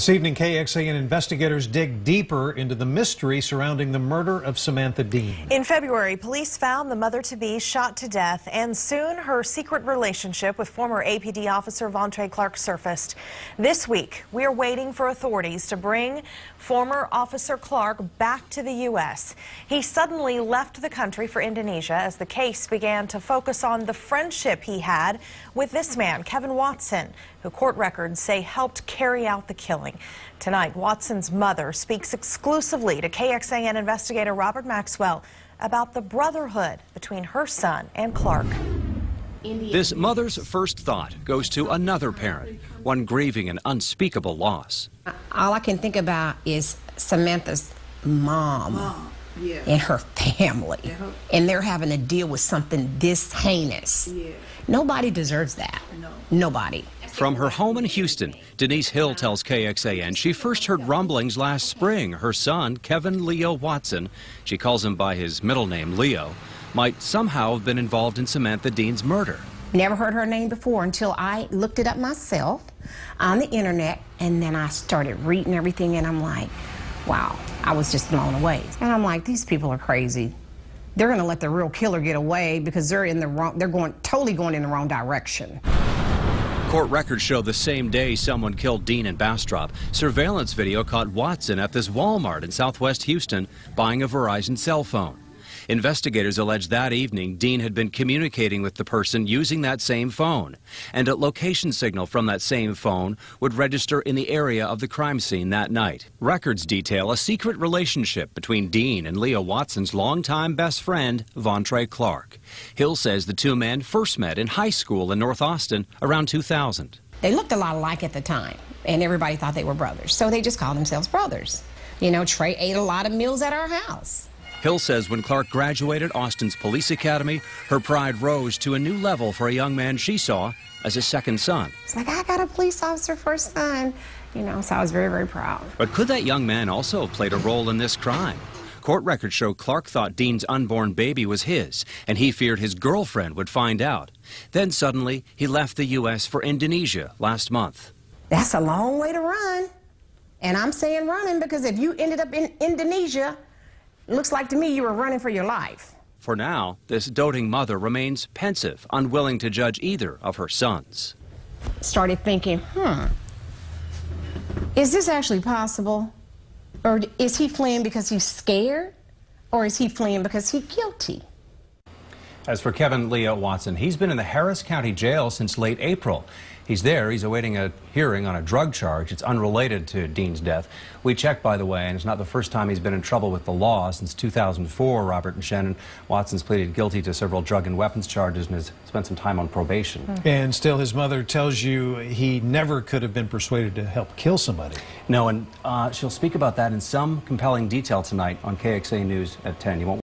This evening, KXAN investigators dig deeper into the mystery surrounding the murder of Samantha Dean. In February, police found the mother-to-be shot to death, and soon her secret relationship with former APD officer VonTrey Clark surfaced. This week, we are waiting for authorities to bring former Officer Clark back to the U.S. He suddenly left the country for Indonesia as the case began to focus on the friendship he had with this man, Kevin Watson, who court records say helped carry out the killing. Tonight, Watson's mother speaks exclusively to KXAN investigator Robert Maxwell about the brotherhood between her son and Clark. This mother's first thought goes to another parent, one grieving an unspeakable loss. All I can think about is Samantha's mom and her family, and they're having to deal with something this heinous. Nobody deserves that. Nobody. From her home in Houston, Denise Hill tells KXAN she first heard rumblings last spring. Her son, Kevin Leo Watson, she calls him by his middle name, Leo, might somehow have been involved in Samantha Dean's murder. Never heard her name before until I looked it up myself on the internet, and then I started reading everything, and I'm like, wow, I was just blown away. And I'm like, these people are crazy. They're going to let the real killer get away because they're totally going in the wrong direction. Court records show the same day someone killed Dean in Bastrop. Surveillance video caught Watson at this Walmart in southwest Houston buying a Verizon cell phone. Investigators allege that evening Dean had been communicating with the person using that same phone, and a location signal from that same phone would register in the area of the crime scene that night. Records detail a secret relationship between Dean and Leo Watson's longtime best friend, VonTrey Clark. Hill says the two men first met in high school in North Austin around 2000. They looked a lot alike at the time, and everybody thought they were brothers, so they just called themselves brothers. You know, Trey ate a lot of meals at our house. Hill says when Clark graduated Austin's police academy, her pride rose to a new level for a young man she saw as a second son. It's like, I got a police officer for a son, you know, so I was very, very proud. But could that young man also have played a role in this crime? Court records show Clark thought Dean's unborn baby was his, and he feared his girlfriend would find out. Then suddenly, he left the U.S. for Indonesia last month. That's a long way to run. And I'm saying running because if you ended up in Indonesia, it looks like to me you were running for your life. For now, this doting mother remains pensive, unwilling to judge either of her sons. Started thinking, is this actually possible? Or is he fleeing because he's scared? Or is he fleeing because he's guilty? As for Kevin Leo Watson, he's been in the Harris County Jail since late April. He's there. He's awaiting a hearing on a drug charge. It's unrelated to Dean's death. We checked, by the way, and it's not the first time he's been in trouble with the law. Since 2004, Robert and Shannon, Watson's pleaded guilty to several drug and weapons charges and has spent some time on probation. And still, his mother tells you he never could have been persuaded to help kill somebody. No, and she'll speak about that in some compelling detail tonight on KXA News at 10. You won't